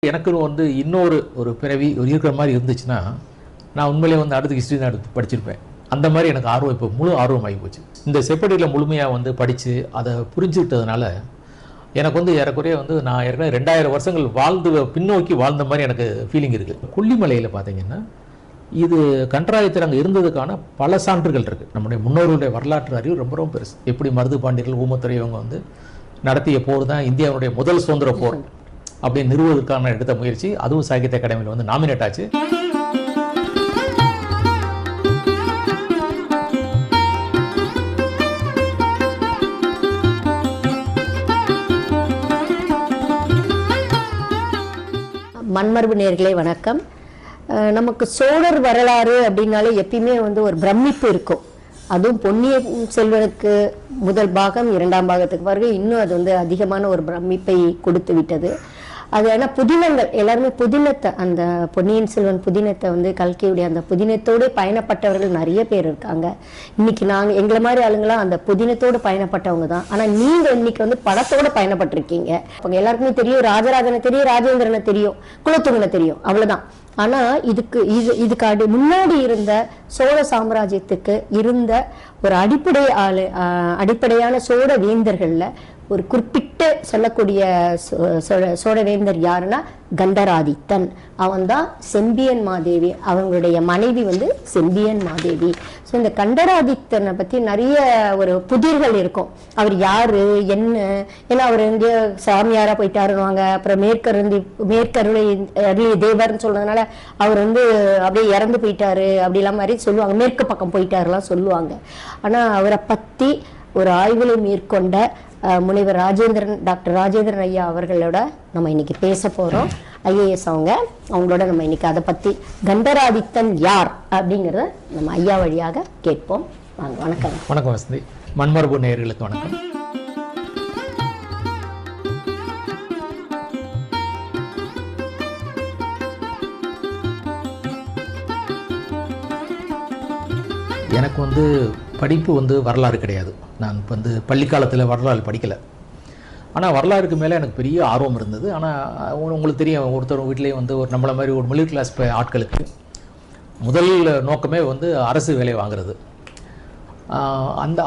எனக்குன்னு வந்து இன்னொரு பிறவி இருக்கிற மாதிரி இருந்துச்சுன்னா நான் உண்மையிலே வந்து அடுத்த ஹிஸ்ட்ரி தான் எடுத்து படிச்சிருப்பேன். அந்த மாதிரி எனக்கு ஆர்வம் இப்போ முழு ஆர்வம் ஆகி போச்சு. இந்த செப்பேடியில் முழுமையாக வந்து படித்து அதை புரிஞ்சுக்கிட்டதுனால எனக்கு வந்து ஏறக்குறைய வந்து நான் ஏற்கனவே 2000 வருஷங்கள் பின்னோக்கி வாழ்ந்த மாதிரி எனக்கு ஃபீலிங் இருக்குது. கொல்லிமலையில் பார்த்தீங்கன்னா இது கன்றாயத்தில் அங்கே இருந்ததுக்கான பல சான்றுகள் இருக்குது. நம்முடைய முன்னோர்களுடைய வரலாற்று அறிவு ரொம்ப ரொம்ப பெருசு. எப்படி மருது பாண்டியர்கள் ஊமத்துறை இவங்க வந்து நடத்திய போர் தான் இந்தியாவுடைய முதல் சுதந்திர போர் அப்படின்னு நிறுவுவதற்கான எடுத்த முயற்சி. அதுவும் சாகித்ய அகாடமியில் வந்து நாமினேட் ஆச்சு. மண்மரபு நேயர்களே வணக்கம். நமக்கு சோழர் வரலாறு அப்படின்னாலே எப்பயுமே வந்து ஒரு பிரமிப்பு இருக்கும். அதுவும் பொன்னியின் செல்வனுக்கு முதல் பாகம் 2ஆம் பாகத்துக்கு பிறகு இன்னும் அது வந்து அதிகமான ஒரு பிரமிப்பை கொடுத்து விட்டது. அது ஏன்னா புதினங்கள் எல்லாருமே புதினத்தை, அந்த பொன்னியின் செல்வன் புதினத்தை வந்து கல்கியுடைய அந்த புதினத்தோடு பயணப்பட்டவர்கள் நிறைய பேர் இருக்காங்க. இன்னைக்கு நாங்கள் எங்களை மாதிரி ஆளுங்களாம் அந்த புதினத்தோடு பயணப்பட்டவங்க தான். ஆனால் நீங்கள் இன்னைக்கு வந்து படத்தோடு பயணப்பட்டிருக்கீங்க. அவங்க எல்லாருக்குமே தெரியும், ராஜராஜனை தெரியும், ராஜேந்திரனை தெரியும், குலோத்துங்கனை தெரியும், அவ்வளோதான். ஆனால் இதுக்கு முன்னாடி இருந்த சோழ சாம்ராஜ்யத்துக்கு இருந்த ஒரு அடிப்படையான சோழ வேந்தர்களில் ஒரு குறிப்பிட்ட சொல்லக்கூடிய சோழ வேந்தர் யாருன்னா கண்டராதித்தன். அவன் தான் செம்பியன் மாதேவி, அவங்களுடைய மனைவி வந்து செம்பியன் மாதேவி. ஸோ இந்த கண்டராதித்தனை பற்றி நிறைய ஒரு புதிர்கள் இருக்கும். அவர் யாரு என்ன, ஏன்னா அவர் எங்கேயோ சாமியாரா போயிட்டாருவாங்க. அப்புறம் மேற்கருளை தேவர்னு சொல்றதுனால அவர் வந்து அப்படியே இறந்து போயிட்டாரு அப்படிலாம் மாதிரி சொல்லுவாங்க. மேற்கு பக்கம் போயிட்டாருலாம் சொல்லுவாங்க. ஆனால் அவரை பற்றி ஒரு ஆய்வுகளை மேற்கொண்ட முனைவர் டாக்டர் ராஜேந்திரன் ஐயா அவர்களோட நம்ம இன்னைக்கு பேச போறோம். ஐஏஎஸ் அவங்களோட நம்ம இன்னைக்கு அதை பத்தி கண்டராதித்தன் யார் அப்படிங்கிறத நம்ம ஐயா வழியாக கேட்போம். வாங்க. வணக்கம். வணக்கம் வசந்தி. மண்மரபு நேயர்களுக்கு வணக்கம். எனக்கு வந்து படிப்பு வந்து வரலாறு கிடையாது. நான் இப்போ வந்து பள்ளிக்காலத்தில் வரலாறு படிக்கலை. ஆனால் வரலாறுக்கு மேலே எனக்கு பெரிய ஆர்வம் இருந்தது. ஆனால் உங்களுக்கு தெரியும், ஒருத்தர் வீட்டிலேயே வந்து ஒரு நம்மளை மாதிரி ஒரு மிடில் கிளாஸ் ஆட்களுக்கு முதல் நோக்கமே வந்து அரசு வேலை வாங்குறது.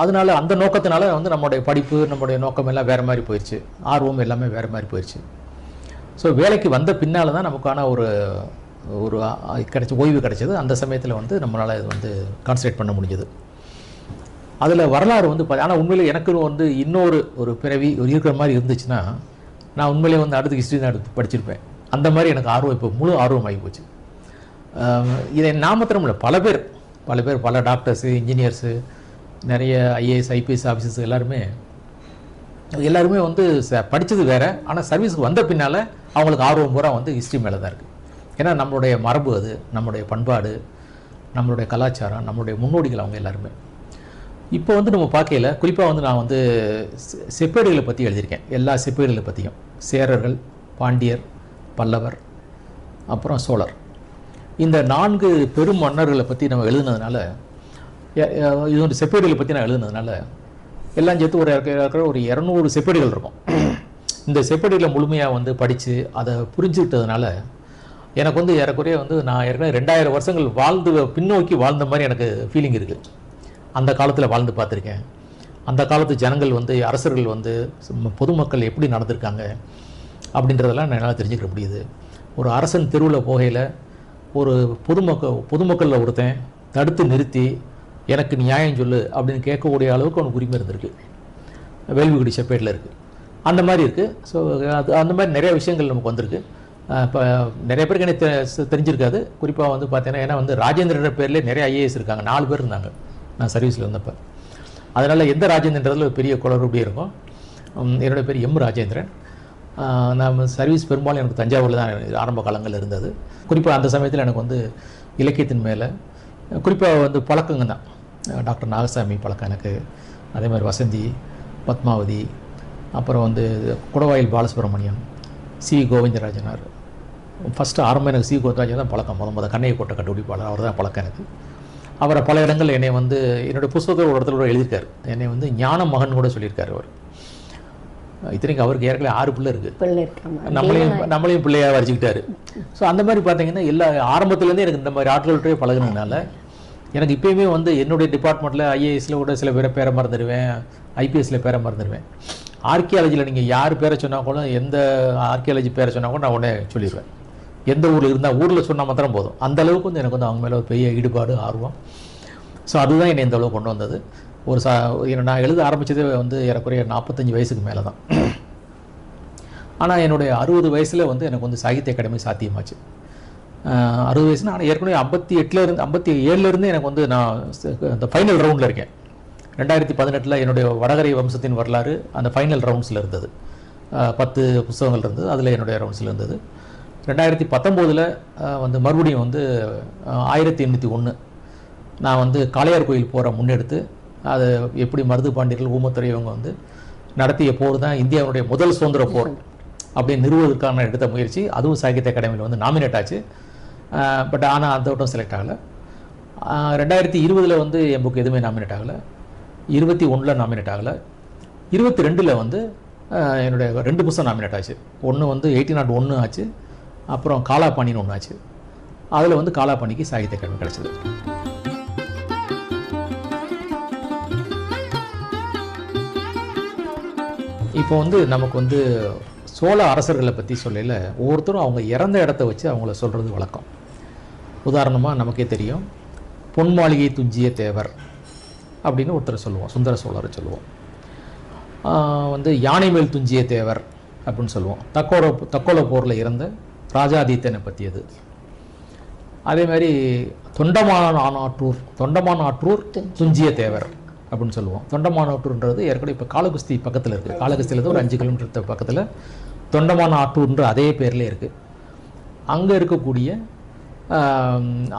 அதனால அந்த நோக்கத்தினால வந்து நம்மளுடைய படிப்பு, நம்முடைய நோக்கம் எல்லாம் வேறு மாதிரி போயிடுச்சு. ஆர்வம் எல்லாமே வேறு மாதிரி போயிடுச்சு. ஸோ வேலைக்கு வந்த பின்னால் தான் நமக்கான ஒரு ஓய்வு கிடைச்சது. அந்த சமயத்தில் வந்து நம்மளால் இது வந்து கான்சன்ட்ரேட் பண்ண முடிஞ்சது. அதில் வரலாறு வந்து ஆனால் உண்மையிலே எனக்குன்னு வந்து இன்னொரு பிறவி இருக்கிற மாதிரி இருந்துச்சுன்னா நான் உண்மையிலே வந்து அடுத்த ஹிஸ்ட்ரி தான் எடுத்து படிச்சிருப்பேன். அந்த மாதிரி எனக்கு ஆர்வம் இப்போ முழு ஆர்வம் ஆகி போச்சு. இதை மாத்திரம் இல்லை, பல டாக்டர்ஸு, இன்ஜினியர்ஸு, நிறைய ஐஏஎஸ் ஐபிஎஸ் ஆஃபீஸர்ஸ் எல்லாருமே வந்து படித்தது வேறு. ஆனால் சர்வீஸுக்கு வந்த பின்னால் அவங்களுக்கு ஆர்வம் பூரா வந்து ஹிஸ்ட்ரி மேலே தான் இருக்குது. ஏன்னா நம்மளுடைய மரபு, அது நம்மளுடைய பண்பாடு, நம்மளுடைய கலாச்சாரம், நம்மளுடைய முன்னோடிகள் அவங்க எல்லாருமே. இப்போ வந்து நம்ம பார்க்கையில் குறிப்பாக வந்து நான் வந்து செப்பேடுகளை பற்றி எழுதியிருக்கேன். எல்லா செப்பேடுகளை பற்றியும் சேரர்கள், பாண்டியர், பல்லவர், அப்புறம் சோழர், இந்த 4 பெரும் மன்னர்களை பற்றி நம்ம எழுதுனதுனால, இது வந்து செப்பேடுகளை பற்றி நான் எழுதுனதுனால எல்லாம் சேர்த்து ஒரு 200 செப்பேடுகள் இருக்கும். இந்த செப்பேடுகளை முழுமையாக வந்து படித்து அதை புரிஞ்சுக்கிட்டதுனால எனக்கு வந்து ஏறக்குறைய வந்து நான் ஏற்கனவே 2000 வருஷங்கள் பின்னோக்கி வாழ்ந்த மாதிரி எனக்கு ஃபீலிங் இருக்குது. அந்த காலத்தில் வாழ்ந்து பார்த்துருக்கேன். அந்த காலத்து ஜனங்கள் வந்து, அரசர்கள் வந்து, பொதுமக்கள் எப்படி நடந்திருக்காங்க அப்படின்றதெல்லாம் என்னால் தெரிஞ்சுக்க முடியுது. ஒரு அரசன் தெருவில் போகையில் ஒரு பொதுமக்களில் ஒருத்தன் தடுத்து நிறுத்தி எனக்கு நியாயம் சொல்லு அப்படின்னு கேட்கக்கூடிய அளவுக்கு அவனுக்கு உரிமை இருந்திருக்கு. வேள்விக்குடி செப்பேட்டில் இருக்குது. அந்த மாதிரி இருக்குது. ஸோ அந்த மாதிரி நிறைய விஷயங்கள் நமக்கு வந்திருக்கு. இப்போ நிறைய பேருக்கு எனக்கு தெரிஞ்சிருக்காது. குறிப்பாக வந்து பார்த்தீங்கன்னா, ஏன்னா வந்து ராஜேந்திரன் பேர்லேயே நிறைய ஐஏஎஸ் இருக்காங்க. 4 பேர் இருந்தாங்க நான் சர்வீஸில் இருந்தப்போ. அதனால் எந்த ராஜேந்திரன்றதில் ஒரு பெரிய குளறுபடியே இருக்கும். என்னுடைய பேர் எம் ராஜேந்திரன். நான் சர்வீஸ் பெரும்பாலும் எனக்கு தஞ்சாவூரில் தான் ஆரம்ப காலங்களில் இருந்தது. குறிப்பாக அந்த சமயத்தில் எனக்கு வந்து இலக்கியத்தின் மேலே குறிப்பாக வந்து பழக்கங்க தான். டாக்டர் நாகசாமி பழக்கம் எனக்கு, அதே மாதிரி வசந்தி, பத்மாவதி, அப்புறம் வந்து குடவாயில் பாலசுப்ரமணியம், சி கோவிந்தராஜனார். ஃபஸ்ட்டு ஆரம்பம் எனக்கு சி கோவிந்தராஜன் தான் பழக்கம். முதல் கண்ணையை கோட்டை கண்டுபிடிப்பாளர் அவர் தான் பழக்கம் எனக்கு. அவரை பல இடங்கள் என்னை வந்து என்னுடைய புத்தகத்தில் ஒரு இடத்துல கூட எழுதியிருக்காரு. என்னை வந்து ஞான மகன் கூட சொல்லியிருக்காரு அவர். இத்தனைக்கு அவருக்கு ஏற்கனவே 6 பிள்ளை இருக்குது, பிள்ளை இருக்காம நம்மளையும் பிள்ளையாக வச்சுக்கிட்டாரு. ஸோ அந்த மாதிரி பார்த்தீங்கன்னா எல்லா ஆரம்பத்துலேருந்தே எனக்கு இந்த மாதிரி ஆட்கள்கிட்டே பழகுனதுனால எனக்கு இப்போயுமே வந்து என்னுடைய டிபார்ட்மெண்ட்டில் ஐஏஎஸில் கூட சில பேரை மறந்துடுவேன், ஐபிஎஸ்சில் பேரை மறந்துடுவேன். ஆர்கியாலஜியில் நீங்கள் யார் பேரை சொன்னால் கூட, எந்த ஆர்கியாலஜி பேரை சொன்னால் கூட நான் உடனே சொல்லிடுவேன். எந்த ஊரில் இருந்தால் ஊரில் சொன்னால் மாத்திரம் போதும். அந்த அளவுக்கு வந்து எனக்கு வந்து அவங்க மேலே ஒரு பெரிய ஈடுபாடு, ஆர்வம். ஸோ அதுதான் என்னை இந்த அளவுக்கு கொண்டு வந்தது. நான் எழுத ஆரம்பித்ததே வந்து ஏறக்குறைய 45 வயசுக்கு மேலே தான். ஆனால் என்னுடைய 60 வயசில் வந்து எனக்கு வந்து சாகித்ய அகாடமி சாத்தியமாச்சு. 60 வயசுனா, ஆனால் ஏற்கனவே 57 எனக்கு வந்து நான் அந்த ஃபைனல் ரவுண்டில் இருக்கேன். 2018 என்னுடைய வடகரை வம்சத்தின் வரலாறு அந்த ஃபைனல் ரவுண்ட்ஸில் இருந்தது. 10 புத்தகங்கள் இருந்தது, அதில் என்னுடைய ரவுண்ட்ஸில் இருந்தது. 2019 வந்து மறுபடியும் வந்து 1801 நான் வந்து காளையார் கோயில் போகிற முன்னெடுத்து, அது எப்படி மருது பாண்டியர்கள், ஊமத்துறை இவங்க வந்து நடத்திய போர் தான் இந்தியாவுடைய முதல் சுதந்திர போர் அப்படின்னு நிறுவுவதற்கான எடுத்த முயற்சி. அதுவும் சாகித்ய அகாடமியில் வந்து நாமினேட் ஆச்சு. பட் ஆனால் அந்த வட்டம் செலக்ட் ஆகலை. 2020 வந்து என் புக் எதுவுமே நாமினேட் ஆகலை. 21 நாமினேட் ஆகலை. 22 வந்து என்னுடைய 2 புத்தகம் நாமினேட் ஆச்சு. ஒன்று வந்து 1801 ஆச்சு, அப்புறம் காலாபாணின்னு ஒன்று ஆச்சு. அதில் வந்து காலாபாணிக்கு சாகித்ய அகாடமி கிடச்சிது. இப்போ வந்து நமக்கு வந்து சோழ அரசர்களை பற்றி சொல்லல, ஒவ்வொருத்தரும் அவங்க இறந்த இடத்த வச்சு அவங்கள சொல்கிறது வழக்கம். உதாரணமாக நமக்கே தெரியும், பொன் மாளிகை துஞ்சிய தேவர் அப்படின்னு ஒருத்தர் சொல்லுவோம், சுந்தர சோழரை சொல்லுவோம். வந்து யானை மேல் துஞ்சிய தேவர் அப்படின்னு சொல்லுவோம், தக்கோல போரில் இறந்த ராஜாதித்தனை பற்றியது. அதே மாதிரி தொண்டமான் ஆற்றூர் துஞ்சிய தேவர் அப்படின்னு சொல்லுவோம். தொண்டமானாற்றூர்ன்றது ஏற்கனவே இப்போ காளகுஸ்தி பக்கத்தில் இருக்குது. காளகுஸ்தியிலேருந்து ஒரு 5 கிலோமீட்டர் பக்கத்தில் தொண்டமான ஆற்றூர்ன்ற அதே பேர்லேயே இருக்குது. அங்கே இருக்கக்கூடிய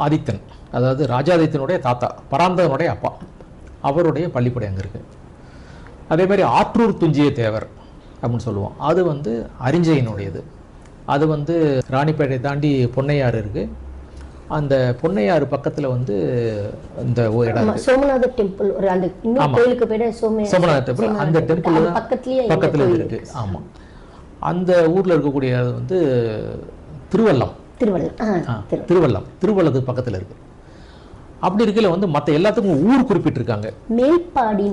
ஆதித்தன், அதாவது ராஜாதித்தனுடைய தாத்தா, பராந்தகனுடைய அப்பா, அவருடைய பள்ளிப்படை அங்கே இருக்குது. அதே மாதிரி ஆற்றூர் துஞ்சிய தேவர் அப்படின்னு சொல்லுவோம், அது வந்து அரிஞ்சயனுடையது. அது வந்து ராணிப்பேட்டை தாண்டி பொன்னையாறு இருக்குது. அந்த பொன்னையாறு பக்கத்தில் வந்து இந்த இடம் சோமநாத டெம்பிள், ஒரு அந்த கோயிலுக்கு பேர் சோமநாத டெம்பிள், அந்த டெம்பிள் பக்கத்தில் இருக்கு. ஆமாம், அந்த ஊரில் இருக்கக்கூடிய வந்து திருவள்ளது பக்கத்தில் இருக்கு. அப்படி இருக்கல வந்து மற்ற எல்லாத்துக்கும் ஊர் குறிப்பிட்டிருக்காங்க. மேல்பாடி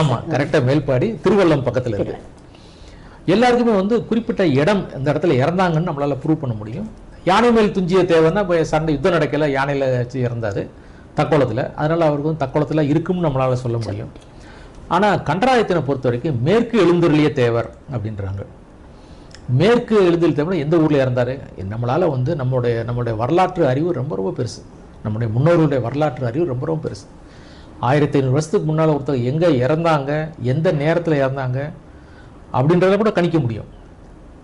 ஆமாம், கரெக்டாக மேல்பாடி திருவள்ளம் பக்கத்தில் இருக்கு. எல்லாருக்குமே வந்து குறிப்பிட்ட இடம், இந்த இடத்துல இறந்தாங்கன்னு நம்மளால ப்ரூவ் பண்ண முடியும். யானை மேல் துஞ்சிய தேவைன்னா இப்போ சண்டை யுத்தம் நடக்கல, யானையில் வச்சு இறந்தார் தக்கோலத்தில். அதனால் அவருக்கு வந்து தக்கோலத்தில் இருக்கும்னு நம்மளால் சொல்ல முடியும். ஆனால் கண்டராயத்தினை பொறுத்த வரைக்கும் மேற்கு எழுந்தருளிய தேவர் அப்படின்றாங்க. மேற்கு எழுந்தருளிய தேவர் எந்த ஊரில் இறந்தார்? நம்மளால் வந்து நம்மளுடைய வரலாற்று அறிவு ரொம்ப ரொம்ப பெருசு. நம்முடைய முன்னோர்களுடைய வரலாற்று அறிவு ரொம்ப ரொம்ப பெருசு. 1500 வருஷத்துக்கு முன்னால் ஒருத்தர் எங்கே இறந்தாங்க, எந்த நேரத்தில் இறந்தாங்க அப்படின்றத கூட கணிக்க முடியும்.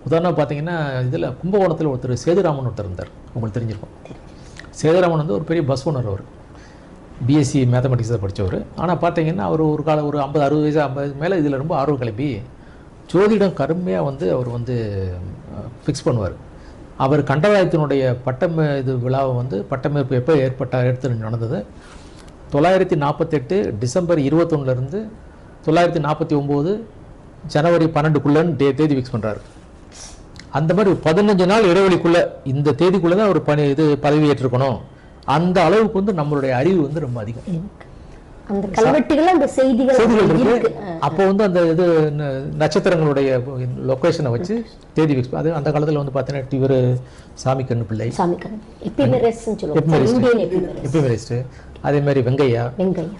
உதாரணம் பார்த்தீங்கன்னா, இதில் கும்பகோணத்தில் ஒருத்தர் சேதுராமன் ஒருத்தர் இருந்தார், உங்களுக்கு தெரிஞ்சிருக்கும். சேதுராமன் வந்து ஒரு பெரிய பஸ் ஓனர், அவர் பிஎஸ்சி மேத்தமெட்டிக்ஸில் படித்தவர். ஆனால் பார்த்தீங்கன்னா அவர் ஒரு 50-60 வயசு 50 மேலே இதில் ரொம்ப ஆர்வம் கிளம்பி ஜோதிடம் கருமையாக வந்து அவர் வந்து ஃபிக்ஸ் பண்ணுவார். அவர் கண்டராயத்தினுடைய விழாவை வந்து பட்டமேற்பு எப்போ எடுத்து நடந்தது 948 டிசம்பர் 21 949 ஜனவரி 12 தேதி ஃபிக்ஸ் பண்ணுறாரு. அந்த மாதிரி 15 நாள் இடைவெளிக்குள்ளே, இந்த தேதிக்குள்ளே தான் ஒரு பதவி ஏற்றிருக்கணும். அந்த அளவுக்கு வந்து நம்மளுடைய அறிவு வந்து ரொம்ப அதிகம். அந்த கல்வெட்டுகள், அந்த செய்திகள் இருக்கு. அப்போ வந்து அந்த நட்சத்திரங்களுடைய லொக்கேஷனை வச்சு தேதி ஃபிக்ஸ். அது அந்த காலத்தில் வந்து பார்த்தீங்கன்னா இவர் சாமி கண்ணு பிள்ளை, எப்பிமெரிஸ்ட், அதே மாதிரி வெங்கையா.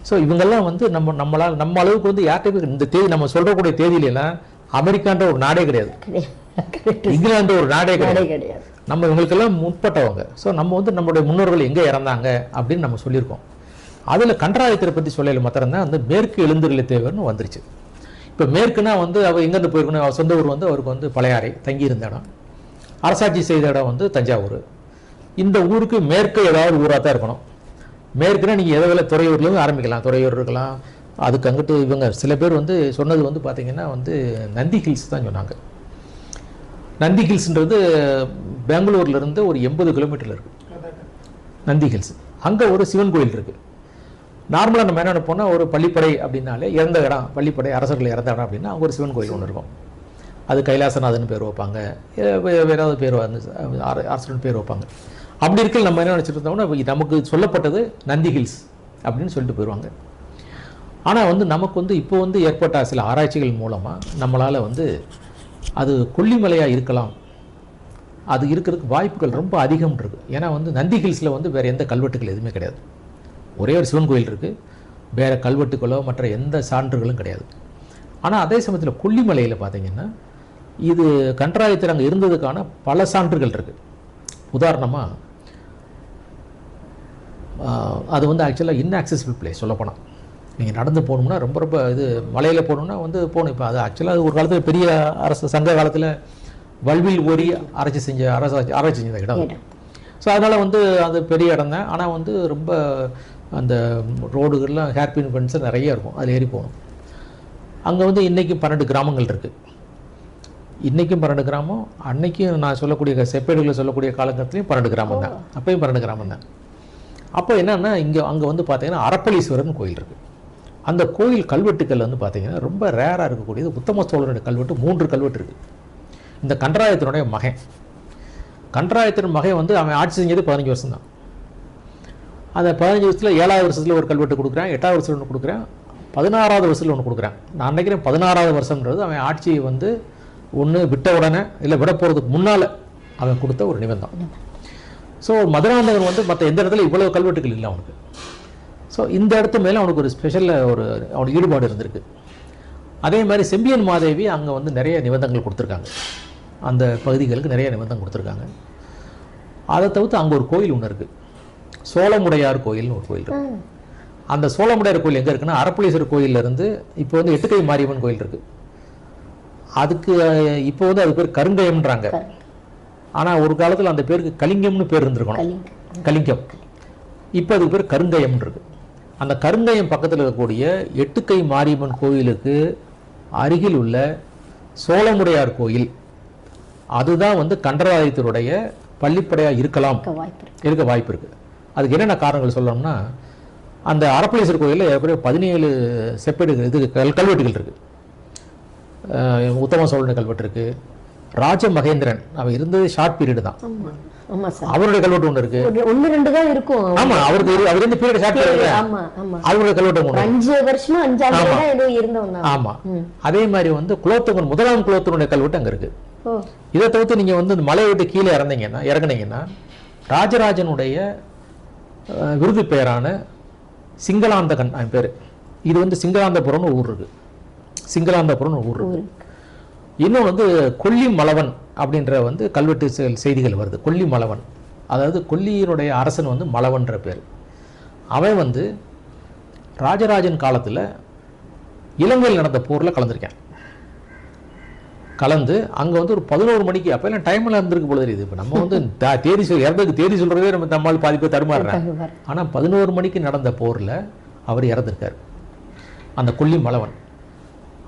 ஸோ இவங்கெல்லாம் வந்து நம்ம அளவுக்கு வந்து யார்கிட்ட இந்த தேதி நம்ம சொல்றக்கூடிய தேதியிலாம் அமெரிக்கான்ற ஒரு நாடே கிடையாது, இங்கிலாந்து ஒரு நாடே கிடையாது. நம்ம இவங்களுக்கெல்லாம் முற்பட்டவங்க. ஸோ நம்ம வந்து நம்மளுடைய முன்னோர்கள் எங்கே இறந்தாங்க அப்படின்னு நம்ம சொல்லியிருக்கோம். அதில் கண்டராயத்தை பற்றி சொல்லல மாத்திரம்தான் வந்து மேற்கு எழுந்தருளிய தேவர்னு வந்துருச்சு. இப்போ மேற்குனா வந்து அவர் எங்கேருந்து போயிருக்கணும், அவர் சொந்த ஊர் வந்து அவருக்கு வந்து பழையாறை தங்கியிருந்த இடம், அரசாட்சி செய்த இடம் வந்து தஞ்சாவூர். இந்த ஊருக்கு மேற்கு ஏதாவது ஊராக தான் இருக்கணும். மேற்குனா நீங்கள் எதை துறையூர்லேருந்து ஆரம்பிக்கலாம், துறையூர் இருக்கலாம். அதுக்கு அங்கிட்டு இவங்க சில பேர் வந்து சொன்னது வந்து பார்த்தீங்கன்னா வந்து நந்தி ஹில்ஸ் தான் சொன்னாங்க. நந்தி ஹில்ஸ்ன்றது பெங்களூர்லேருந்து ஒரு 80 கிலோமீட்டரில் இருக்குது நந்தி ஹில்ஸ். அங்கே ஒரு சிவன் கோயில் இருக்குது. நார்மலாக நம்ம என்ன நினைப்போம்னா ஒரு பள்ளிப்படை அப்படின்னாலே இறந்த இடம், பள்ளிப்படை அரசர்கள் இறந்த இடம் அப்படின்னா அங்கே ஒரு சிவன் கோயில் ஒன்று இருக்கும். அது கைலாசநாதன் பேர் வைப்பாங்க, வேற ஏதாவது பேர் வந்து அரசன் பேர் வைப்பாங்க. அப்படி இருக்க நம்ம என்ன நினச்சிட்டு இருந்தோம்னா நமக்கு சொல்லப்பட்டது நந்தி ஹில்ஸ் அப்படின்னு சொல்லிட்டு போயிடுவாங்க. ஆனால் வந்து நமக்கு வந்து இப்போ வந்து ஏற்பட்ட சில ஆராய்ச்சிகள் மூலமாக நம்மளால் வந்து அது கொல்லிமலையாக இருக்கலாம், அது இருக்கிறதுக்கு வாய்ப்புகள் ரொம்ப அதிகம் இருக்குது. ஏன்னா வந்து நந்தி ஹில்ஸில் வந்து வேறு எந்த கல்வெட்டுகள் எதுவுமே கிடையாது. ஒரே ஒரு சிவன் கோயில் இருக்குது, வேறு கல்வெட்டுகளோ மற்ற எந்த சான்றுகளும் கிடையாது. ஆனால் அதே சமயத்தில் கொல்லிமலையில் பார்த்தீங்கன்னா இது கன்றாயத்தில் அங்கே இருந்ததுக்கான பல சான்றுகள் இருக்குது. உதாரணமாக அது வந்து ஆக்சுவலாக இன்ஆக்சசிபிள் பிளேஸ். சொல்லப்போனால் நீங்கள் நடந்து போகணும்னா ரொம்ப ரொம்ப இது மலையில் போகணுன்னா வந்து போகணும். இப்போ அது ஆக்சுவலாக அது ஒரு காலத்தில் பெரிய அரசு சங்க காலத்தில் வல்வில் ஓரி ஆராய்ச்சி செஞ்ச இடம். ஸோ அதனால் வந்து அது பெரிய இடம் தான். ஆனால் வந்து ரொம்ப அந்த ரோடுகள்லாம் ஹேர்பின் ஃபென்ஸு நிறைய இருக்கும், அதில் ஏறி போகணும். அங்கே வந்து இன்றைக்கும் 12 கிராமங்கள் இருக்குது. இன்றைக்கும் 12 கிராமம், அன்றைக்கும் நான் சொல்லக்கூடிய செப்பேடுகளில் சொல்லக்கூடிய காலகட்டத்திலையும் 12 கிராமம் தான், அப்போயும் 12 கிராமம் தான். அப்போ என்னென்னா அங்கே வந்து பார்த்தீங்கன்னா அரப்பளீஸ்வரன் கோயில் இருக்குது. அந்த கோயில் கல்வெட்டுக்கள் வந்து பார்த்தீங்கன்னா ரொம்ப ரேராக இருக்கக்கூடியது. உத்தம சோழனுடைய கல்வெட்டு 3 கல்வெட்டு இருக்குது. இந்த கன்றாயத்தினுடைய மகன், கன்றாயத்தின் மகன் வந்து அவன் ஆட்சி செஞ்சது 15 வருஷம் தான். அந்த 15 வருஷத்தில் 7வது வருஷத்தில் ஒரு கல்வெட்டு கொடுக்குறான், 8வது வருஷத்தில் ஒன்று கொடுக்குறான், 16வது வருஷத்தில் ஒன்று கொடுக்குறான். நான் நினைக்கிறேன் 16வது வருஷம்ன்றது அவன் ஆட்சியை வந்து ஒன்று விட்ட உடனே இல்லை விட போகிறதுக்கு முன்னால் அவன் கொடுத்த ஒரு நிபந்தம். ஸோ மதுராந்தகன் வந்து மற்ற எந்த இடத்துல இவ்வளோ கல்வெட்டுகள் இல்லை அவனுக்கு. ஸோ இந்த இடத்து மேலே அவனுக்கு ஒரு ஸ்பெஷலில் அவனுக்கு ஈடுபாடு இருந்திருக்கு. அதே மாதிரி செம்பியன் மாதேவி அங்கே வந்து நிறைய நிபந்தங்கள் கொடுத்துருக்காங்க, அந்த பகுதிகளுக்கு நிறைய நிபந்தம் கொடுத்துருக்காங்க. அதை தவிர்த்து அங்கே ஒரு கோயில் ஒன்று இருக்குது, சோழமுடையார் கோயில்னு ஒரு கோயில் இருக்குது. அந்த சோழமுடையார் கோயில் எங்கே இருக்குன்னா அரப்பளீஸ்வரர் கோயிலிருந்து இப்போ வந்து எட்டுக்கை மாரியம்மன் கோயில் இருக்குது. அதுக்கு இப்போ வந்து அது பேர் கருங்கயம்ன்றாங்க. ஆனால் ஒரு காலத்தில் அந்த பேருக்கு கலிங்கம்னு பேர் இருந்திருக்கணும், கலிங்கம். இப்போ அதுக்கு பேர் கருங்கயம் இருக்கு. அந்த கருங்கயம் பக்கத்தில் இருக்கக்கூடிய எட்டுக்கை மாரியம்மன் கோயிலுக்கு அருகில் உள்ள சோழமுடையார் கோயில், அதுதான் வந்து கண்டராதித்தருடைய பள்ளிப்படையாக இருக்கலாம், இருக்க வாய்ப்பு இருக்குது. அதுக்கு என்னென்ன காரணங்கள் சொல்லணும்னா, அந்த அரப்பளீஸ்வரர் கோயிலில் ஏற்கனவே 17 செப்பேடுகள் இது கல்வெட்டுகள் இருக்குது. உத்தம சோழன் கல்வெட்டு இருக்குது. ராஜ மகேந்திரன் அவன் இருந்தது ஷார்ட் பீரியட் தான், அவருடைய கல்வெட்டு ஒன்று இருக்கு. 1-2 தான் இருக்கும். ஆமா, அவருக்கு அவர் இந்த பீரியட் ஷார்ட் பீரியட். ஆமா ஆமா, அவருடைய கல்வெட்டு ஒன்று 5 வருஷமா 5 ஆண்டுகளா ஏதோ இருந்தவங்க. ஆமா, அதே மாதிரி வந்து குலோத்துங்கன் முதலாம் குலோத்துங்கனுடைய கல்வெட்டு அங்க இருக்கு. இதை தவிர்த்து நீங்க வந்து மலையை விட்டு கீழே இறங்குனீங்கன்னா ராஜராஜனுடைய விருது பெயரான சிங்களாந்தகன் அவன் பேரு. இது வந்து சிங்களாந்தபுரம்னு ஊர் இருக்கு, சிங்களாந்தபுரம்னு ஊர் இருக்கு. இன்னும் வந்து கொல்லி மலவன் அப்படின்ற வந்து கல்வெட்டு செய்திகள் வருது. கொல்லி மலவன், அதாவது கொல்லியினுடைய அரசன் வந்து மலவன்ற பேர். அவன் வந்து ராஜராஜன் காலத்தில் இலங்கையில் நடந்த போரில் கலந்துருக்கேன். கலந்து அங்கே வந்து ஒரு 11 மணிக்கு, அப்போ எல்லாம் டைமில் இருந்திருக்கு போல தெரியுது. இப்போ நம்ம வந்து தேதி இறந்ததுக்கு தேதி சொல்கிறதே நம்ம நம்மால் பாதி பேர் தருமாறுறேன். ஆனால் 11 மணிக்கு நடந்த போரில் அவர் இறந்துருக்கார், அந்த கொல்லி மலவன்.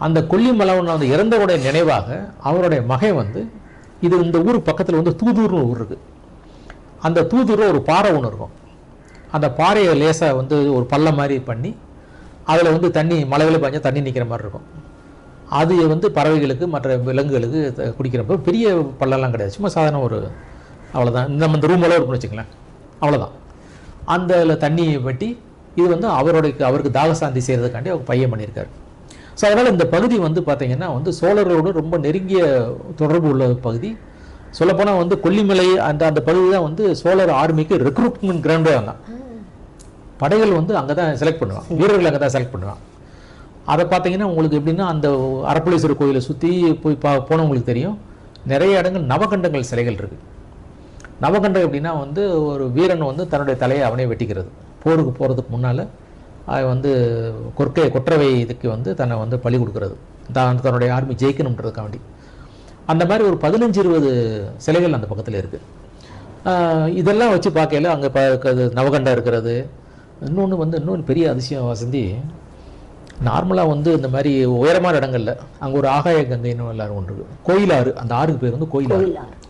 அந்த கொல்லி மலவன் வந்து இறந்தவுடைய நினைவாக அவருடைய மகன் வந்து, இது இந்த ஊர் பக்கத்தில் வந்து தூதூர்னு ஊர் இருக்குது. அந்த தூதூரில் ஒரு பாறை ஒன்று இருக்கும். அந்த பாறையை லேசாக வந்து ஒரு பள்ளம் மாதிரி பண்ணி அதில் வந்து தண்ணி மலையில் பாய்ஞ்சா தண்ணி நிற்கிற மாதிரி இருக்கும். அது வந்து பறவைகளுக்கு மற்ற விலங்குகளுக்கு குடிக்கிறப்போ பெரிய பள்ளம்லாம் கிடையாது, சும்மா சாதாரண ஒரு அவ்வளோதான். நம்ம இந்த ரூமெல்லாம் இருக்குன்னு வச்சுக்கலாம், அவ்வளோதான். அந்த தண்ணியை வெட்டி இது வந்து அவருக்கு தாகசாந்தி செய்கிறதுக்காண்டி அவர் பையன் பண்ணியிருக்காரு. ஸோ அதனால் இந்த பகுதி வந்து பார்த்திங்கன்னா வந்து சோழர்களோடு ரொம்ப நெருங்கிய தொடர்பு உள்ள பகுதி. சொல்லப்போனால் வந்து கொல்லிமலை அந்த பகுதி தான் வந்து சோழர் ஆர்மிக்கு ரெக்ரூட்மெண்ட் கிரவுண்டே தான். படைகள் வந்து அங்கே தான் செலக்ட் பண்ணுவான், வீரர்கள் அங்கே தான் செலக்ட் பண்ணுவான். அதை பார்த்தீங்கன்னா உங்களுக்கு எப்படின்னா, அந்த அரப்பளீஸ்வரர் கோயிலை சுற்றி போய் போனவங்களுக்கு தெரியும், நிறைய இடங்கள் நவகண்டங்கள் சிலைகள் இருக்குது. நவகண்டம் எப்படின்னா வந்து ஒரு வீரன் வந்து தன்னுடைய தலையை அவனே வெட்டிக்கிறது. போருக்கு போகிறதுக்கு முன்னால் அவன் வந்து கொற்றவை இதுக்கு வந்து தன்னை வந்து பலி கொடுக்கறது, தன்னுடைய ஆர்மி ஜெயிக்கணுன்றதுக்காண்டி. அந்த மாதிரி ஒரு 15-20 சிலைகள் அந்த பக்கத்தில் இருக்குது. இதெல்லாம் வச்சு பார்க்கல அங்கே நவகண்டம் இருக்கிறது. இன்னொன்று பெரிய அதிசயம் வசந்தி, நார்மலாக வந்து இந்த மாதிரி உயரமான இடங்கள்ல அங்கே ஒரு ஆகாய கங்கைன்னு எல்லாரும் ஒன்று இருக்குது, கோயிலாறு. அந்த ஆறுக்கு பேர் வந்து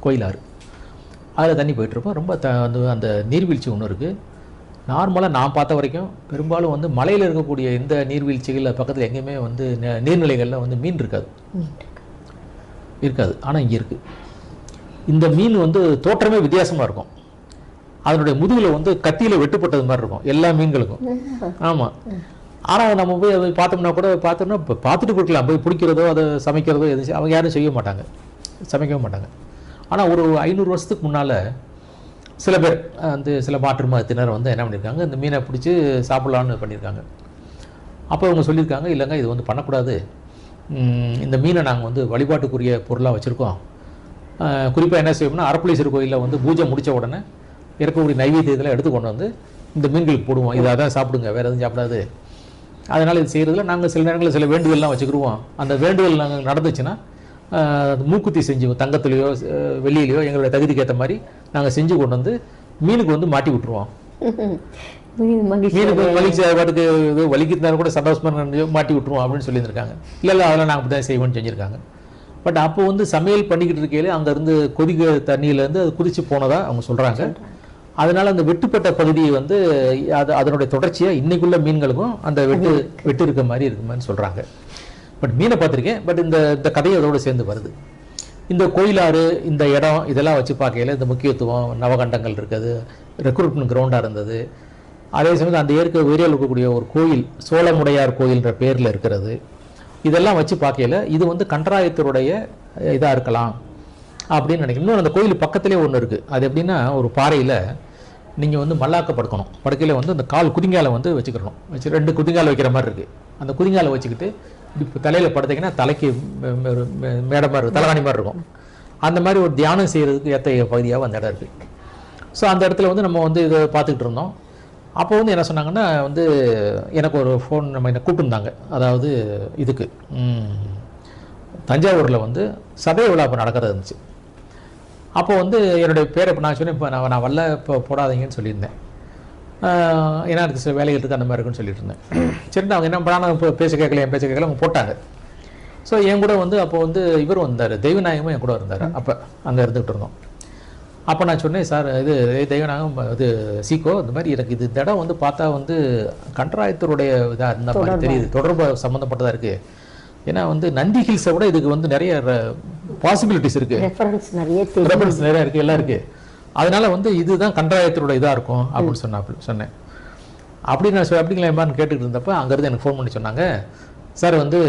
கோயிலாறு. அதில் தண்ணி போயிட்டுருப்போம். ரொம்ப அந்த நீர்வீழ்ச்சி ஒன்று இருக்குது. நார்மலாக நான் பார்த்த வரைக்கும் பெரும்பாலும் வந்து மலையில் இருக்கக்கூடிய இந்த நீர்வீழ்ச்சிகளில் பக்கத்தில் எங்கேயுமே வந்து நீர்நிலைகளில் வந்து மீன் இருக்காது. ஆனால் இங்கே இருக்குது. இந்த மீன் வந்து தோற்றமே வித்தியாசமாக இருக்கும். அதனுடைய முதுகில் வந்து கத்தியில் வெட்டுப்பட்டது மாதிரி இருக்கும் எல்லா மீன்களுக்கும். ஆமாம். ஆனால் நம்ம போய் அதை பார்த்தோம்னா கூட பார்த்தோம்னா இப்போ பார்த்துட்டு போய்க்கலாம். போய் பிடிக்கிறதோ அதை சமைக்கிறதோ எதுவும் அவங்க யாரும் செய்ய மாட்டாங்க, சமைக்கவும் மாட்டாங்க. ஆனால் ஒரு 500 வருஷத்துக்கு முன்னால் சில பேர் வந்து சில மாற்று மதத்தினர் வந்து என்ன பண்ணியிருக்காங்க, இந்த மீனை பிடிச்சி சாப்பிட்லான்னு பண்ணியிருக்காங்க. அப்போ அவங்க சொல்லியிருக்காங்க, இல்லைங்க இது வந்து பண்ணக்கூடாது, இந்த மீனை நாங்கள் வந்து வழிபாட்டுக்குரிய பொருளாக வச்சுருக்கோம். குறிப்பாக என்ன செய்வோம்னா அரப்பளீஸ்வரர் கோயிலில் வந்து பூஜை முடித்த உடனே இருக்கக்கூடிய நைவேத்தியத்தில் எடுத்து கொண்டு வந்து இந்த மீன்களுக்கு போடுவோம். இதை அதான் சாப்பிடுங்க, வேறு எதுவும் சாப்பிடாது. அதனால் இது செய்கிறதுல நாங்கள் சில நேரங்களில் சில வேண்டுதல்லாம் வச்சுக்கிடுவோம். அந்த வேண்டுதல் நாங்கள் நடந்துச்சுன்னா மூக்குத்தி செஞ்சு தங்கத்துலேயோ வெள்ளியிலையோ எங்களுடைய தகுதிக்கு ஏற்ற மாதிரி நாங்கள் செஞ்சு கொண்டு வந்து மீனுக்கு வந்து மாட்டி விட்டுருவோம். மீனுக்கு வலிச்சு பாட்டுக்கு இது வலிக்கிறதுனால கூட சந்தோஷமாக மாட்டி விட்டுருவோம் அப்படின்னு சொல்லியிருந்திருக்காங்க. இல்லை அதெல்லாம் நாங்கள் அப்படி தான் செய்வோம்னு செஞ்சுருக்காங்க. பட் அப்போ வந்து சமையல் பண்ணிக்கிட்டு இருக்கையிலே அங்கேருந்து கொதிக்க தண்ணியிலேருந்து அது குதிச்சு போனதாக அவங்க சொல்கிறாங்க. அதனால் அந்த வெட்டுப்பட்ட பகுதியை வந்து அதனுடைய தொடர்ச்சியாக இன்றைக்குள்ள மீன்களுக்கும் அந்த வெட்டு இருக்க மாதிரி இருக்குமான்னு சொல்கிறாங்க. பட் மீனை பார்த்துருக்கேன். பட் இந்த கதையை அதோடு சேர்ந்து வருது. இந்த கோயிலாறு, இந்த இடம் இதெல்லாம் வச்சு பார்க்கையில் இந்த முக்கியத்துவம், நவகண்டங்கள் இருக்குது, ரெக்ரூட்மெண்ட் கிரவுண்டாக இருந்தது. அதே சமயம் அந்த ஏரியாவில் இருக்கக்கூடிய ஒரு கோயில் சோழமுடையார் கோயில்ன்ற பேரில் இருக்கிறது. இதெல்லாம் வச்சு பார்க்கையில் இது வந்து கண்டராயத்தருடைய இதாக இருக்கலாம் அப்படின்னு நினைக்கிறேன். இன்னொன்று அந்த கோயில் பக்கத்திலே ஒன்று இருக்குது. அது எப்படின்னா ஒரு பாறையில் நீங்கள் வந்து மல்லாக்க படுக்கணும். படுக்கையில் வந்து அந்த கால் குதிங்காலை வந்து வச்சுக்கிறணும். வச்சு 2 குதிங்கால் வைக்கிற மாதிரி இருக்குது. அந்த குதிங்காலை வச்சுக்கிட்டு இப்போ தலையில் படுத்திங்கன்னா தலைக்கு மேடை மாதிரி இருக்கும், தலைகாணி மாதிரி இருக்கும். அந்த மாதிரி ஒரு தியானம் செய்கிறதுக்கு ஏற்ற பகுதியாக அந்த இடம் இருக்குது. ஸோ அந்த இடத்துல வந்து நம்ம வந்து இதை பார்த்துக்கிட்டு இருந்தோம். அப்போ வந்து என்ன சொன்னாங்கன்னா வந்து எனக்கு ஒரு ஃபோன் நம்ம என்ன கூப்பிட்டுருந்தாங்க. அதாவது இதுக்கு தஞ்சாவூரில் வந்து சதய விழா இப்போ நடக்கிறது இருந்துச்சு. அப்போ வந்து என்னுடைய பேரை இப்போ நான் சொன்னேன், இப்போ நான் வரல, இப்போ போடாதீங்கன்னு சொல்லியிருந்தேன். ஏன்னா எனக்கு சில வேலைகள் இருக்குது அந்த மாதிரி இருக்குன்னு சொல்லிட்டு இருந்தேன். சரி அவங்க என்ன பண்ணால் இப்போ பேச கேட்கல, என் பேச கேட்கல, அவங்க போட்டாங்க. ஸோ என் கூட வந்து அப்போ வந்து இவர் வந்தார், தெய்வநாயகமும் என் கூட இருந்தார். அப்போ அங்கே இருந்துகிட்டு இருந்தோம். அப்போ நான் சொன்னேன், சார் இது தெய்வநாயகம் இது சீக்கோ, இந்த மாதிரி எனக்கு இது இடம் வந்து பார்த்தா வந்து கண்டராயத்தருடைய இதாக இருந்த மாதிரி தெரியுது, தொடர்பு சம்மந்தப்பட்டதாக இருக்குது. ஏன்னா வந்து நந்தி ஹில்ஸை விட இதுக்கு வந்து நிறைய பாசிபிலிட்டிஸ் இருக்குது, ரெஃபரன்ஸ் நிறைய இருக்குது, எல்லாம் இருக்குது. அதனால வந்து இதுதான் கண்டராயத்தரோட இதாக இருக்கும் அப்படின்னு சொன்னேன். அப்படி நான் அப்படிங்களேம்மான்னு கேட்டுக்கிட்டு இருந்தப்போ அங்கேருந்து எனக்கு ஃபோன் பண்ணி சொன்னாங்க, சார் வந்து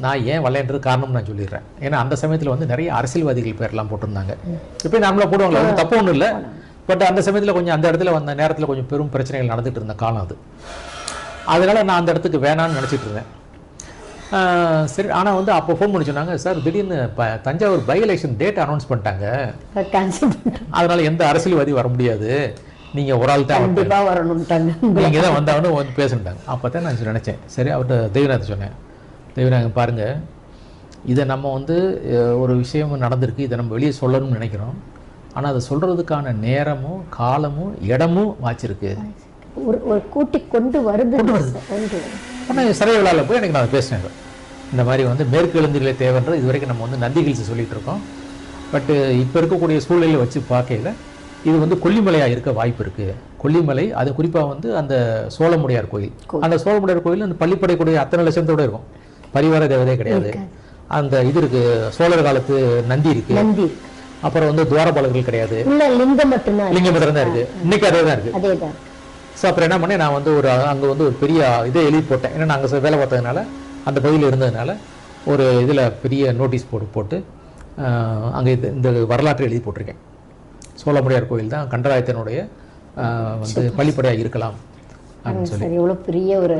நான் ஏன் வரலன்றது காரணம் நான் சொல்லிடுறேன். ஏன்னா அந்த சமயத்தில் வந்து நிறைய அரசியல்வாதிகள் பேர்லாம் போட்டிருந்தாங்க. இப்போ நார்மலாக போடுவாங்களா, வந்து தப்பு ஒன்றும் இல்லை. பட் அந்த சமயத்தில் கொஞ்சம் அந்த இடத்துல வந்த நேரத்தில் கொஞ்சம் பெரும் பிரச்சனைகள் நடந்துகிட்டு இருந்த காலம் அது. அதனால் நான் அந்த இடத்துக்கு வேணான்னு நினச்சிட்டு இருந்தேன். சரி, ஆனால் வந்து அப்போ ஃபோன் பண்ணி சொன்னாங்க, சார் திடீர்னு Thanjavur by election date announce பண்ணிட்டாங்க, அதனால் எந்த அரசியல்வாதி வர முடியாது, நீங்கள் ஒரு ஆள் தான் வரணும்ட்டாங்க, நீங்கள் தான் வந்தாங்கன்னு வந்து பேசுட்டாங்க. அப்போ தான் நான் நினச்சேன், சரி அவர்கிட்ட தெய்வநாயகத்தை சொன்னேன், தெய்வநாயகம் பாருங்கள், இதை நம்ம வந்து ஒரு விஷயம் நடந்திருக்கு, இதை நம்ம வெளியே சொல்லணும்னு நினைக்கிறோம், ஆனால் அதை சொல்கிறதுக்கான நேரமும் காலமும் இடமும் வாச்சிருக்கு, ஒரு கூட்டி கொண்டு வருது. ஆனால் சரைய விழாவில் போய் எனக்கு நான் பேசினேன், இந்த மாதிரி வந்து மேற்கு எழுந்திரிலே தேவைன்றது இது வரைக்கும் நம்ம வந்து நந்தி ஹில்ஸ் சொல்லிகிட்டு இருக்கோம். பட்டு இப்போ இருக்கக்கூடிய சூழ்நிலையை வச்சு பார்க்கையில் இது வந்து கொல்லிமலையாக இருக்க வாய்ப்பு இருக்குது. கொல்லிமலை அது குறிப்பாக வந்து அந்த சோழமுடையார் கோயில், அந்த சோழமுடையார் கோயில் அந்த பள்ளிப்படை கூடிய அத்தனை லட்சத்தோடு இருக்கும், பரிவார தேவதையே கிடையாது. அந்த இது இருக்குது, சோழர் காலத்து நந்தி இருக்குது, அப்புறம் வந்து துவாரபாலர்கள் கிடையாது, லிங்கம் மட்டும்தான் இருக்குது, இன்னைக்கு அதே தான் இருக்குது. ஸோ அப்புறம் என்ன பண்ணேன், நான் வந்து அங்கே வந்து ஒரு பெரிய இதை எழுதி போட்டேன். ஏன்னா நாங்கள் வேலை பார்த்ததுனால அந்த பகுதியில் இருந்ததுனால ஒரு இதில் பெரிய நோட்டீஸ் போட்டு அங்கே இந்த வரலாற்றை எழுதி போட்டிருக்கேன். சோழமுடையார் கோயில் தான் கண்டராயத்தனுடைய வந்து பள்ளிப்படையாக இருக்கலாம் அப்படின்னு சொல்லி. எவ்வளோ பெரிய ஒரு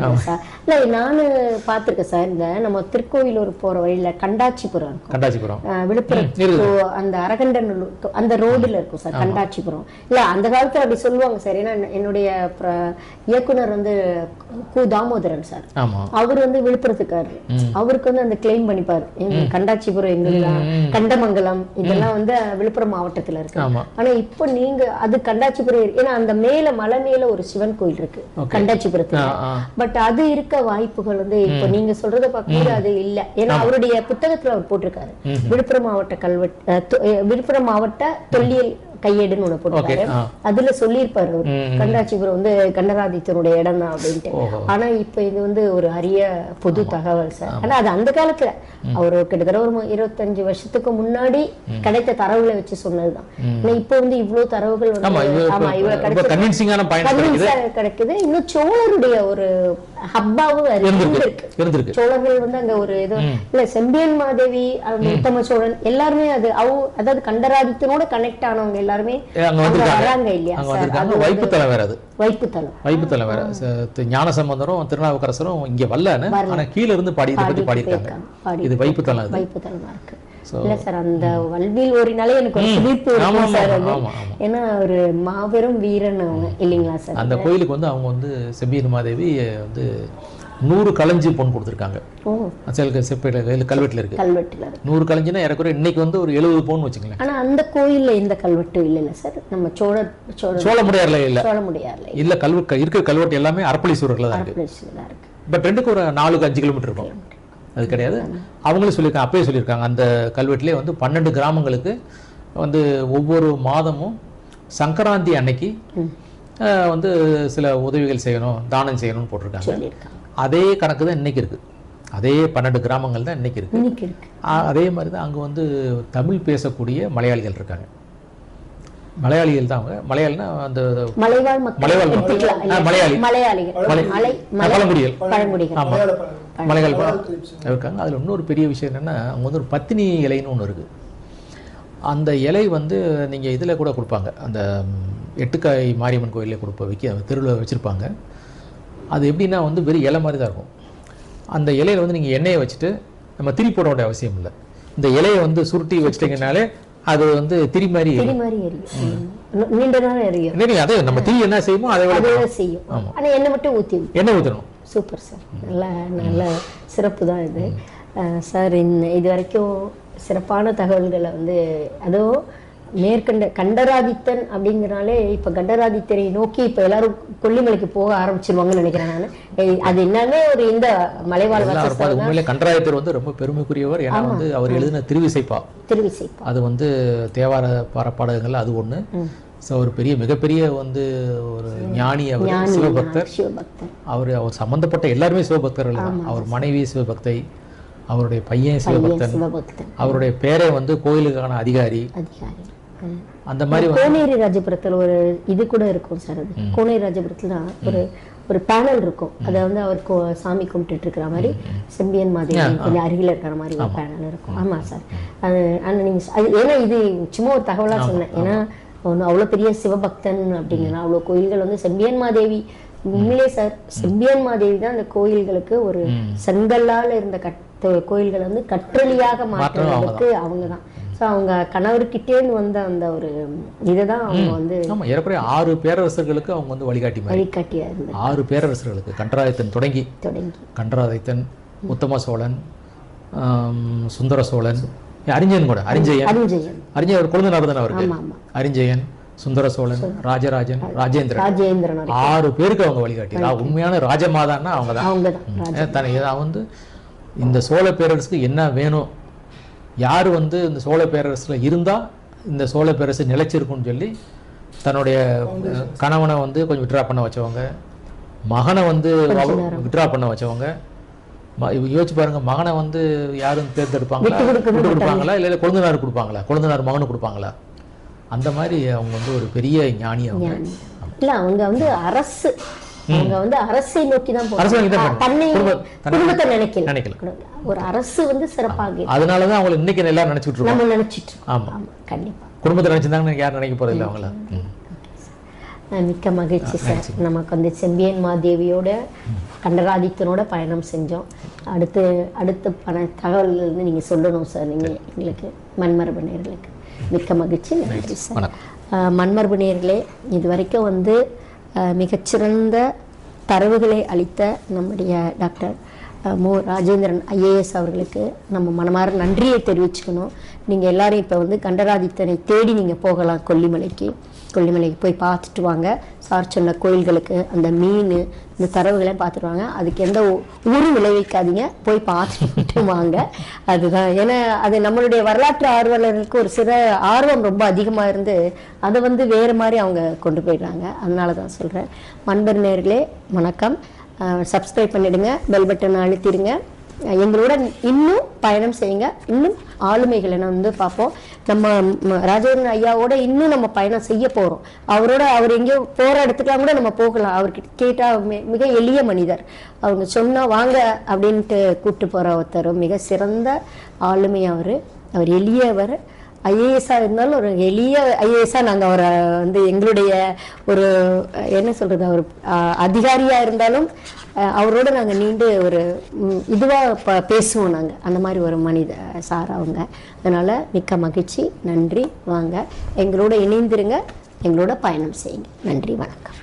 இல்லை, நானும் பார்த்துருக்கேன் சார். இந்த நம்ம திருக்கோயிலூர் போகிற வழியில் கண்டாச்சிபுரம் விழுப்புரம் அந்த அரகண்டன் அந்த ரோடில் இருக்கும் சார் கண்டாச்சிபுரம். இல்லை அந்த காலத்தில் அப்படி சொல்லுவாங்க சார். ஏன்னா என்னுடைய இயக்குனர் வந்து கு தாமோதரன் சார், அவர் வந்து விழுப்புரத்துக்காரர். அவருக்கு வந்து அந்த கிளைம் பண்ணிப்பார், கண்டாச்சிபுரம் எங்கெல்லாம், கண்டமங்கலம் இதெல்லாம் வந்து விழுப்புரம் மாவட்டத்தில் இருக்கு. ஆனால் இப்போ நீங்க அது கண்டாச்சிபுரம், ஏன்னா அந்த மேல மலை மேல ஒரு சிவன் கோயில் இருக்கு கண்டாச்சிபுரத்துல. பட் அது இருக்க வாய்ப்புகள் வந்து இப்போ நீங்க சொல்றத பார்க்கும்போது அது இல்ல. ஏன்னா அவருடைய புத்தகத்துல அவர் போட்டிருக்காரு, விழுப்புரம் மாவட்ட விழுப்புரம் மாவட்ட தொல்லியல் கையேடுன்னு ஒண்ணு போட்டுருக்காரு. அதுல சொல்லியிருப்பாரு அவரு கண்டராட்சிபுரம் வந்து கண்டராதித்தனுடைய இடம் தான் அப்படின்ட்டு. ஆனா இப்ப இது வந்து ஒரு அரிய பொது தகவல் சார். ஆனா அது அந்த காலத்துல அவரு கிட்டத்தட்ட ஒரு 25 வருஷத்துக்கு முன்னாடி கிடைத்த தரவுகளை வச்சு சொன்னதுதான். ஆனா இப்ப வந்து இவ்வளவு தரவுகள் வந்து கிடைக்குது. இன்னும் சோழருடைய ஒரு ஹப்பாவும் இருக்கு. சோழர்கள் வந்து அங்க ஒரு இது இல்ல, செம்பியன் மாதேவி, உத்தம சோழன் எல்லாருமே அது அதாவது கண்டராதித்தனோட கனெக்ட் ஆனவங்க எல்லாருமே வராங்க இல்லையா? வைப்புத்தலம் வேற, அது வைப்புத்தலம் வேற. ஞானசம்பந்தரும் திருநாவுக்கரசரும் இங்க வரலன்னு, ஆனா கீழ இருந்து பாடியிருக்காங்க. இது வைப்புத்தலம், வைப்புத்தலமா இருக்கு. இல்ல சார், அந்த வல்வில் ஓரினாலே எனக்கு ஒரு சிலிர்ப்பு இருக்கும் சார். அது ஏன்னா ஒரு மாபெரும் வீரன் அவங்க இல்லைங்களா சார்? அந்த கோயிலுக்கு வந்து அவங்க வந்து செம்பியன் மாதேவி வந்து 100 களஞ்சி பொன் கொடுத்துருக்காங்க. கல்வெட்டுல இருக்கு. 100 களஞ்சினா ஏறக்குறைய இன்னைக்கு வந்து ஒரு 70 பவுன் வச்சுக்கலாம். ஆனா அந்த கோயில்ல இந்த கல்வெட்டு இல்ல சார். நம்ம சோழமுடியார்ல இல்ல இருக்கிற கல்வெட்டு எல்லாமே அரப்பளீஸ்வரர்ல தான் இருக்கு. பட் ரெண்டுக்கு ஒரு 4-5 கிலோமீட்டர் இருக்கும். அது கிடையாது, அவங்களும் சொல்லியிருக்காங்க, அப்பயே சொல்லியிருக்காங்க. அந்த கல்வெட்டிலே வந்து 12 கிராமங்களுக்கு வந்து ஒவ்வொரு மாதமும் சங்கராந்தி அன்னைக்கு வந்து சில உதவிகள் செய்யணும், தானம் செய்யணும்னு போட்டிருக்காங்க. அதே கணக்கு தான் இன்னைக்கு இருக்கு. அதே 12 கிராமங்கள் தான் இன்னைக்கு இருக்கு. அதே மாதிரி தான் அங்கே வந்து தமிழ் பேசக்கூடிய மலையாளிகள் இருக்காங்க. மலையாளிகள் தான் அவங்க. மலையாளினா அந்த மலையாளி இருக்காங்க. அதில் இன்னொரு பெரிய விஷயம் என்னென்னா, அவங்க வந்து ஒரு பத்தினி இலைன்னு ஒன்று இருக்குது. அந்த இலை வந்து நீங்கள் இதில் கூட கொடுப்பாங்க, அந்த எட்டுக்காய் மாரியம்மன் கோயிலே தெருவில் வச்சுருப்பாங்க. அது எப்படின்னா வந்து வெறும் இலை மாதிரி தான் இருக்கும். அந்த இலையில் வந்து நீங்கள் எண்ணெயை வச்சுட்டு நம்ம திரி போட வேண்டிய அவசியம் இல்லை. இந்த இலையை வந்து சுருட்டி வச்சிட்டிங்கனாலே அது வந்து திரி மாதிரி அதே நம்ம திரி என்ன செய்யுமோ அதை செய்யும். ஆனா எண்ணெய் மட்டும் எண்ணெய் ஊற்றணும். சூப்பர் சார், நல்ல சிறப்பு தான் இது சார். இது வரைக்கும் சிறப்பான தகவல்களை வந்து அதுவும் கண்டராதித்தன் அப்படிங்கிறனாலே இப்ப கண்டராதித்தனை நோக்கி இப்ப எல்லாரும் கொல்லிமலைக்கு போக ஆரம்பிச்சிருவாங்கன்னு நினைக்கிறேன் நான். அது என்னன்னு ஒரு இந்த மலைவாழ் உண்மையிலே கண்டராதித்தர் வந்து ரொம்ப பெருமைக்குரியவர். ஏன்னா வந்து அவர் எழுதின திருவிசைப்பா அது வந்து தேவார பாடல்கள் அது ஒண்ணு. ஒரு மிகப்பெரிய வந்து ஒரு ஞானி, அவர் சிவபக்தர். அவர் சம்பந்தப்பட்ட எல்லாருமே சிவபக்தர்கள் தான். அவர் மனைவி சிவபக்தை, அவருடைய பையன் சிவபக்தன், அவருடைய பேரை வந்து கோயிலுக்கான அதிகாரி. அந்த மாதிரி கோனேரி ராஜபுரத்துல ஒரு இது கூட இருக்கும் சார். அது கோனேரி ராஜபுரத்துல ஒரு பேனல் இருக்கும். அதை வந்து அவர் சாமி கும்பிட்டு இருக்கிற மாதிரி செம்பியன் மாதிரி கொஞ்சம் அருகில் இருக்கிற மாதிரி ஒரு பேனல் இருக்கும். ஆமா சார். ஏன்னா இது சும்மா ஒரு தகவலா சொன்னேன். ஏன்னா அவ்வளவு பெரிய சிவபக்தன் அப்படிங்கன்னா அவ்வளவு கோயில்கள் வந்து செம்பியன் மாதேவி உண்மையிலே சார் செம்பியன் மாதேவி தான் அந்த கோயில்களுக்கு ஒரு செங்கல்லால இருந்த கோயில்களை வந்து கற்றளியாக மாற்றுறதுக்கு அவங்க தான். ஸோ அவங்க கணவர்கிட்டேன்னு வந்த அந்த ஒரு இதுதான் அவங்க வந்து ஏறக்குறைய 6 பேரரசர்களுக்கு அவங்க வந்து வழிகாட்டியா இருந்தாங்க. 6 பேரரசர்களுக்கு கண்டராதித்தன் தொடங்கி கண்டராதித்தன், உத்தம சோழன், சுந்தர சோழன், அரிஞ்சயன் கூட அரிஞ்சயன் ஒரு குழந்தைனார் தானே அவருக்கு. அரிஞ்சயன், சுந்தர சோழன், ராஜராஜன், ராஜேந்திரன் 6 பேருக்கு அவங்க வழிகாட்டி. உண்மையான ராஜமாதான்னா அவங்க தான். வந்து இந்த சோழ பேரரசுக்கு என்ன வேணும், யார் வந்து இந்த சோழ பேரரசில் இருந்தால் இந்த சோழ பேரரசு நிலைச்சிருக்குன்னு சொல்லி தன்னுடைய கணவனை வந்து கொஞ்சம் விட்ரா பண்ண வச்சவங்க, மகனை வந்து விட்ரா பண்ண வச்சவங்க. யோசிச்சு பாருங்க, மகனை வந்து யாரும் தேர்ந்தெடுப்பாங்களா, கொடுப்பாங்களா, இல்லை கொழுந்தனார் கொடுப்பாங்களா, கொழுந்தனார் மகனு கொடுப்பாங்களா? அந்த மாதிரி அவங்க வந்து ஒரு பெரிய ஞானி. அவங்க இல்லை, அவங்க வந்து அரசு, அவங்க வந்து அரசை நோக்கி தான் குடும்பத்தை நினைக்கல. ஒரு அரசு வந்து சிறப்பாக, அதனாலதான் அவங்க இன்னைக்கு எல்லாரும் நினைச்சிட்டு இருக்கோம். நம்ம நினைச்சிட்டு. ஆமா, கண்டிப்பா குடும்பத்தை நினைச்சிருந்தாங்க, யாரும் நினைக்க போறது இல்லை அவங்கள. மிக்க மகிழ்ச்சி சார். நமக்கு வந்து செம்பியன் மாதேவியோட கண்டராதித்தனோட பயணம் செஞ்சோம். அடுத்த தகவல்கள் வந்து நீங்க சொல்லணும் சார், நீங்க எங்களுக்கு மண்மரபு நேயர்களுக்கு. மிக்க மகிழ்ச்சி, நன்றி சார். மண்மரபு நேயர்களே, இது வரைக்கும் வந்து மிகச்சிறந்த தரவுகளை அளித்த நம்முடைய டாக்டர் மு ராஜேந்திரன் ஐஏஎஸ் அவர்களுக்கு நம்ம மனமார நன்றியை தெரிவிச்சுக்கணும். நீங்கள் எல்லாரும் இப்போ வந்து கண்டராதித்தனை தேடி நீங்கள் போகலாம். கொல்லிமலைக்கு போய் பார்த்துட்டு வாங்க. சார் சொன்ன கோயில்களுக்கு அந்த மீன் இந்த தரவுகளையும் பார்த்துட்டு வாங்க. அதுக்கு எந்த ஊரும் விளைவிக்காதீங்க, போய் பார்த்துட்டு வாங்க. அதுதான், ஏன்னா அது நம்மளுடைய வரலாற்று ஆர்வலர்களுக்கு ஒரு சில ஆர்வம் ரொம்ப அதிகமாக இருந்து அதை வந்து வேறு மாதிரி அவங்க கொண்டு போயிடுறாங்க. அதனால தான் சொல்கிறேன். மண்பர் நேயர்களே வணக்கம். சப்ஸ்கிரைப் பண்ணிடுங்க, பெல் பட்டன் அழுத்திடுங்க. எங்களோட இன்னும் பயணம் செய்யுங்க. இன்னும் ஆளுமைகளை நம்ம வந்து பார்ப்போம். நம்ம ராஜேந்திரன் ஐயாவோட இன்னும் நம்ம பயணம் செய்ய போகிறோம். அவர் எங்கேயோ போகிற இடத்துக்குலாம் கூட நம்ம போகலாம். அவர்கிட்ட கேட்டால் மிக எளிய மனிதர். அவங்க சொன்னால் வாங்க அப்படின்ட்டு கூப்பிட்டு போகிற ஒருத்தர் மிக சிறந்த ஆளுமை. அவர் எளியவர். ஐஏஎஸ்ஸாக இருந்தாலும் ஒரு எளிய ஐஏஎஸ்ஸாக நாங்கள் அவரை வந்து எங்களுடைய ஒரு என்ன சொல்கிறது, அவர் அதிகாரியாக இருந்தாலும் அவரோட நாங்கள் நீண்டு ஒரு இதுவாக பேசுவோம். நாங்கள் அந்த மாதிரி ஒரு மனித சார் அவங்க. அதனால் மிக்க மகிழ்ச்சி. நன்றி. வாங்க எங்களோட இணைந்திருங்க, எங்களோட பயணம் செய்யுங்க. நன்றி, வணக்கம்.